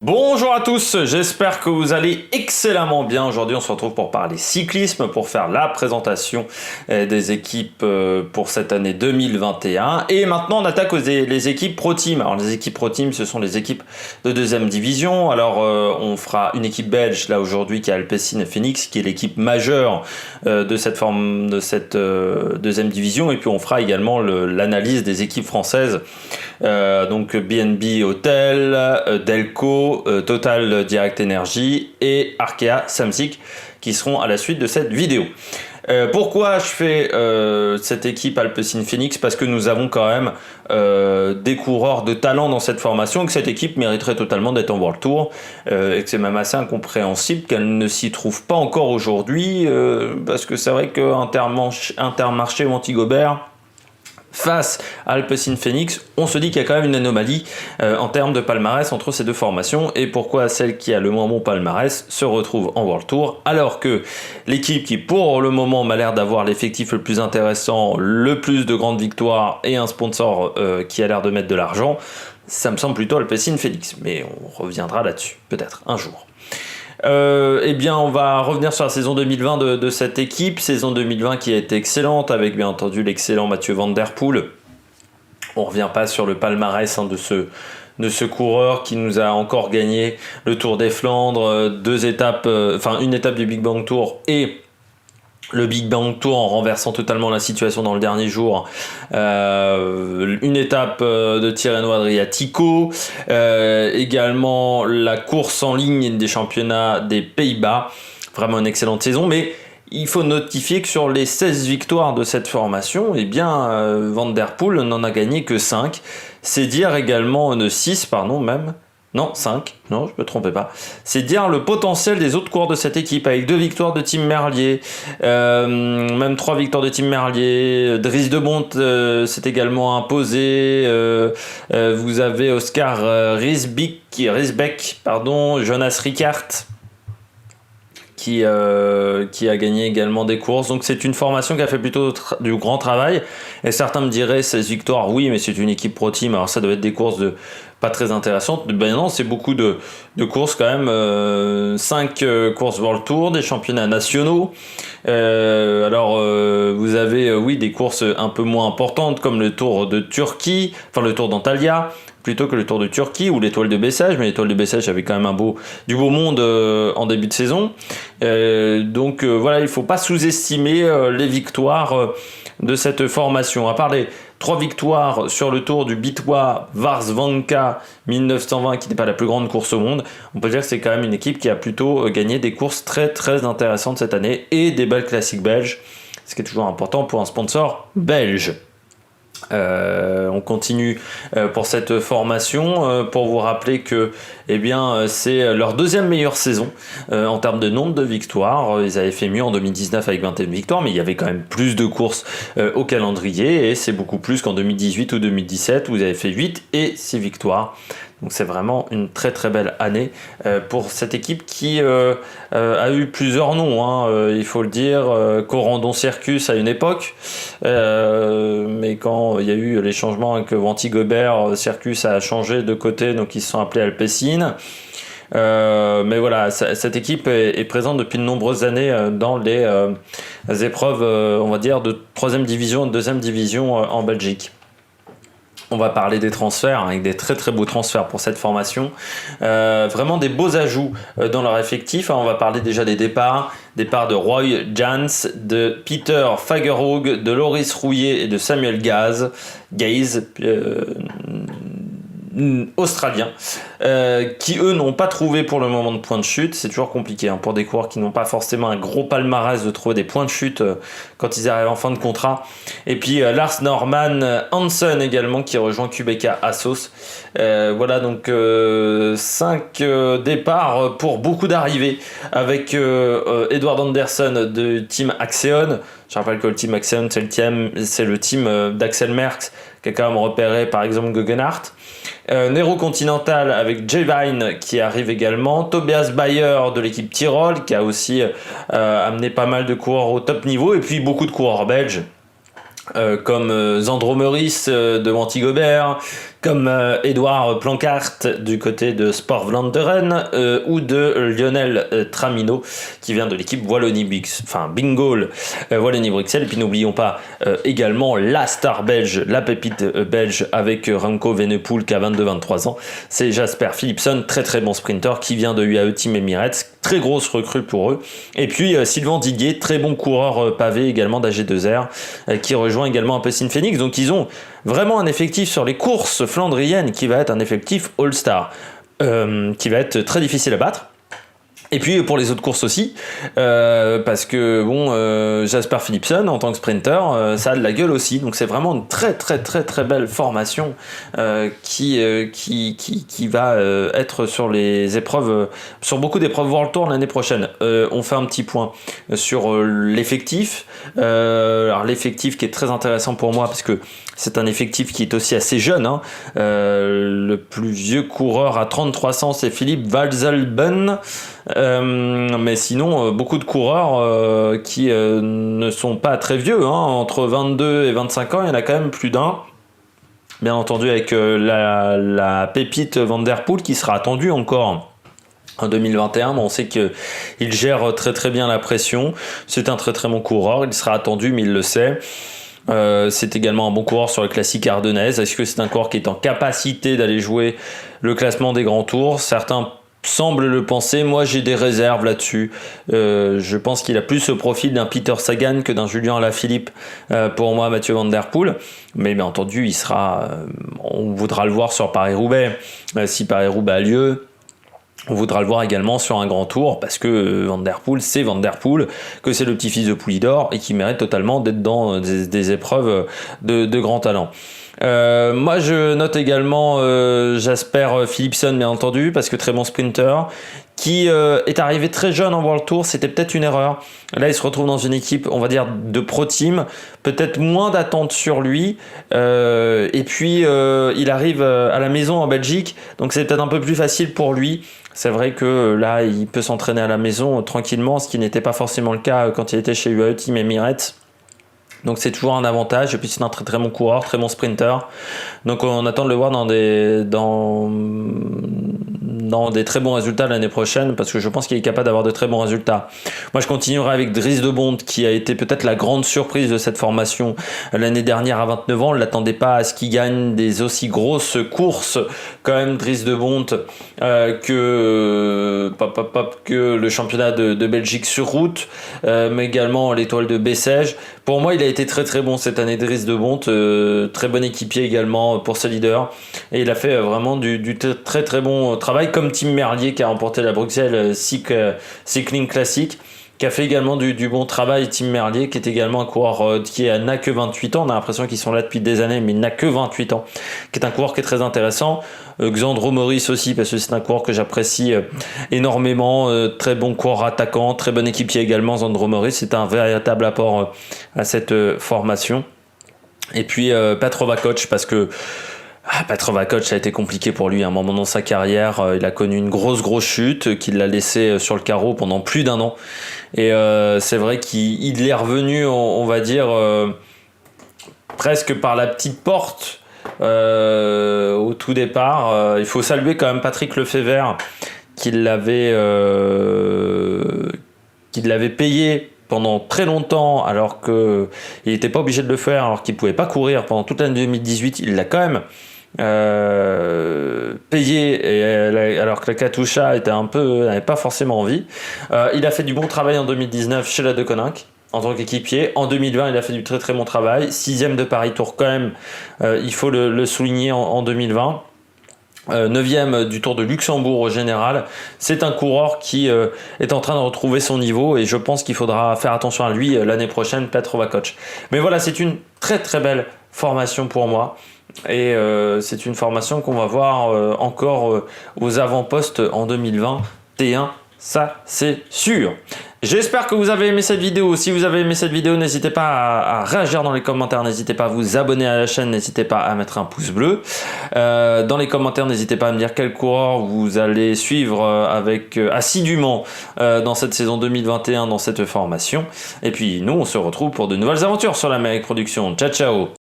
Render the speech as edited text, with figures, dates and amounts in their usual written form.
Bonjour à tous, j'espère que vous allez excellemment bien. Aujourd'hui, on se retrouve pour parler cyclisme, pour faire la présentation des équipes pour cette année 2021. Et maintenant, on attaque les équipes Pro Team. Alors, les équipes Pro Team, ce sont les équipes de deuxième division. Alors, on fera une équipe belge, là, aujourd'hui, qui est Alpecin Phoenix, qui est l'équipe majeure de cette deuxième division. Et puis, on fera également l'analyse des équipes françaises. Donc, BNB Hotel, Delco, Total Direct Energy et Arkea Samsic qui seront à la suite de cette vidéo. Pourquoi je fais cette équipe Alpecin Phoenix? Parce que nous avons quand même des coureurs de talent dans cette formation et que cette équipe mériterait totalement d'être en World Tour et que c'est même assez incompréhensible qu'elle ne s'y trouve pas encore aujourd'hui parce que c'est vrai que Intermarché ou Antigobert face à Alpecin Phoenix, on se dit qu'il y a quand même une anomalie en termes de palmarès entre ces deux formations et pourquoi celle qui a le moins bon palmarès se retrouve en World Tour alors que l'équipe qui pour le moment m'a l'air d'avoir l'effectif le plus intéressant, le plus de grandes victoires et un sponsor qui a l'air de mettre de l'argent, ça me semble plutôt Alpecin Phoenix, mais on reviendra là-dessus peut-être un jour. Eh bien, on va revenir sur la saison 2020 de cette équipe. Saison 2020 qui a été excellente avec bien entendu l'excellent Mathieu Van Der Poel. On revient pas sur le palmarès de ce coureur qui nous a encore gagné le Tour des Flandres, une étape du Big Bang Tour et le Big Bang Tour en renversant totalement la situation dans le dernier jour, une étape de Tirreno Adriatico, également la course en ligne des championnats des Pays-Bas, vraiment une excellente saison, mais il faut notifier que sur les 16 victoires de cette formation, eh bien, Van Der Poel n'en a gagné que 5, c'est dire également 6 pardon même. Non, 5, non, je me trompais pas. C'est dire le potentiel des autres coureurs de cette équipe, avec 2 victoires de Tim Merlier, même 3 victoires de Tim Merlier, Dries de Bont s'est également imposé, vous avez Oscar Risbeck, Jonas Rickart, qui a gagné également des courses. Donc c'est une formation qui a fait plutôt du grand travail. Et certains me diraient 16 victoires, oui, mais c'est une équipe pro team, alors ça doit être des courses pas très intéressantes. Ben non, c'est beaucoup de courses quand même. 5 courses World Tour, des championnats nationaux. Vous avez oui des courses un peu moins importantes comme le Tour de Turquie, enfin le Tour d'Antalya, plutôt que le Tour de Turquie ou l'Étoile de Bessèges, mais l'Étoile de Bessèges avait quand même du beau monde en début de saison. Voilà, il ne faut pas sous-estimer les victoires de cette formation. À part les 3 victoires sur le Tour du Bitois Varsvanka 1920, qui n'est pas la plus grande course au monde, on peut dire que c'est quand même une équipe qui a plutôt gagné des courses très très intéressantes cette année et des belles classiques belges, ce qui est toujours important pour un sponsor belge. On continue pour cette formation pour vous rappeler que c'est leur deuxième meilleure saison en termes de nombre de victoires. Ils avaient fait mieux en 2019 avec 21 victoires, mais il y avait quand même plus de courses au calendrier et c'est beaucoup plus qu'en 2018 ou 2017 où vous avez fait 8 et 6 victoires. Donc c'est vraiment une très très belle année pour cette équipe qui a eu plusieurs noms, il faut le dire. Corendon Circus à une époque, mais quand il y a eu les changements avec Antigobert, Circus a changé de côté, donc ils se sont appelés Alpecin. Mais voilà, cette équipe est présente depuis de nombreuses années dans les épreuves, on va dire, de 3e division et de 2e division en Belgique. On va parler des transferts, avec des très très beaux transferts pour cette formation. Vraiment des beaux ajouts dans leur effectif. On va parler déjà des départs. Départ de Roy Jans, de Peter Fagerhoog, de Loris Rouillet et de Samuel Gaze, australiens, qui eux n'ont pas trouvé pour le moment de point de chute. C'est toujours compliqué pour des coureurs qui n'ont pas forcément un gros palmarès de trouver des points de chute quand ils arrivent en fin de contrat. Et puis Lars Norman Hansen également qui rejoint QBK Assos. Voilà donc 5 départs pour beaucoup d'arrivées avec Edward Anderson de Team Axeon. Je rappelle que le Team Axeon c'est le team d'Axel Merckx qui a quand même repéré par exemple Guggenhardt. Nero Continental avec J-Vine qui arrive également, Tobias Bayer de l'équipe Tyrol qui a aussi amené pas mal de coureurs au top niveau et puis beaucoup de coureurs belges comme Zandro Meurice de Antigobert, comme Edouard Plancart du côté de Sport Vlaanderen ou de Lionel Tramino qui vient de l'équipe Bingoal Wallonie-Bruxelles. Et puis n'oublions pas également la star belge, la pépite belge avec Remco Evenepoel qui a 22-23 ans. C'est Jasper Philipsen, très très bon sprinter qui vient de UAE Team Emirates, très grosse recrue pour eux. Et puis Sylvain Didier, très bon coureur pavé également d'AG2R qui rejoint également un peu Sin Phoenix. Donc ils ont vraiment un effectif sur les courses flandriennes qui va être un effectif all-star, qui va être très difficile à battre. Et puis pour les autres courses aussi, parce que Jasper Philipsen en tant que sprinter, ça a de la gueule aussi. Donc c'est vraiment une très très très très belle formation qui va être sur les épreuves, sur beaucoup d'épreuves World Tour l'année prochaine. On fait un petit point sur l'effectif. Alors l'effectif qui est très intéressant pour moi parce que c'est un effectif qui est aussi assez jeune. Le plus vieux coureur à 33 ans, c'est Philippe Walzelben. Mais sinon, beaucoup de coureurs qui ne sont pas très vieux. Entre 22 et 25 ans, il y en a quand même plus d'un. Bien entendu, avec la pépite Van Der Poel qui sera attendue encore en 2021, mais on sait qu'il gère très très bien la pression. C'est un très très bon coureur. Il sera attendu, mais il le sait. C'est également un bon coureur sur le classique ardennaise. Est-ce que c'est un coureur qui est en capacité d'aller jouer le classement des grands tours? Certains semblent le penser. Moi, j'ai des réserves là-dessus. Je pense qu'il a plus ce profil d'un Peter Sagan que d'un Julien Alaphilippe pour moi, Mathieu Van Der Poel. Mais bien entendu, on voudra le voir sur Paris-Roubaix. Si Paris-Roubaix a lieu, on voudra le voir également sur un grand tour parce que Van Der Poel, c'est Van Der Poel, que c'est le petit-fils de Poulidor et qui mérite totalement d'être dans des épreuves de grand talent. Moi je note également Jasper Philipsen bien entendu parce que très bon sprinter qui est arrivé très jeune en World Tour, c'était peut-être une erreur. Là il se retrouve dans une équipe on va dire de pro team, peut-être moins d'attente sur lui et puis il arrive à la maison en Belgique donc c'est peut-être un peu plus facile pour lui. C'est vrai que là il peut s'entraîner à la maison tranquillement, ce qui n'était pas forcément le cas quand il était chez UAE Team Emirates. Donc c'est toujours un avantage et puis c'est un très très bon coureur, très bon sprinter. Donc on attend de le voir dans des très bons résultats l'année prochaine parce que je pense qu'il est capable d'avoir de très bons résultats. Moi je continuerai avec Dries de Bont qui a été peut-être la grande surprise de cette formation l'année dernière à 29 ans. On ne l'attendait pas à ce qu'il gagne des aussi grosses courses quand même Dries de Bont que le championnat de Belgique sur route mais également l'étoile de Bessèges. Pour moi il a été très très bon cette année Dries de Bont, très bon équipier également pour ce leader et il a fait vraiment du très très bon travail comme Tim Merlier qui a remporté la Bruxelles Cycling Classic, qui a fait également du bon travail. Tim Merlier qui est également un coureur qui n'a que 28 ans, on a l'impression qu'ils sont là depuis des années mais il n'a que 28 ans, qui est un coureur qui est très intéressant. Xandro Maurice aussi parce que c'est un coureur que j'apprécie énormément, très bon coureur attaquant, très bon équipier également. Xandro Maurice c'est un véritable apport à cette formation. Et puis Petrova Coach parce que Petrova Coach a été compliqué pour lui à un moment dans sa carrière. Il a connu une grosse chute qui l'a laissé sur le carreau pendant plus d'un an. Et c'est vrai qu'il est revenu, on va dire, presque par la petite porte au tout départ. Il faut saluer quand même Patrick Lefebvre qui l'avait payé pendant très longtemps alors qu'il n'était pas obligé de le faire, alors qu'il ne pouvait pas courir pendant toute l'année 2018. Il l'a quand même payé alors que la Katusha n'avait pas forcément envie. Il a fait du bon travail en 2019 chez la De Koninck en tant qu'équipier. En 2020 il a fait du très très bon travail, 6ème de Paris Tour quand même, il faut le souligner en 2020. 9e du Tour de Luxembourg au général. C'est un coureur qui est en train de retrouver son niveau et je pense qu'il faudra faire attention à lui l'année prochaine, Petrova Coach. Mais voilà, c'est une très très belle formation pour moi et c'est une formation qu'on va voir encore aux avant-postes en 2021, ça c'est sûr. J'espère que vous avez aimé cette vidéo. Si vous avez aimé cette vidéo, n'hésitez pas à réagir dans les commentaires, n'hésitez pas à vous abonner à la chaîne, n'hésitez pas à mettre un pouce bleu. Dans les commentaires, n'hésitez pas à me dire quel coureur vous allez suivre assidûment dans cette saison 2021, dans cette formation. Et puis nous, on se retrouve pour de nouvelles aventures sur l'Amérique Production. Ciao, ciao!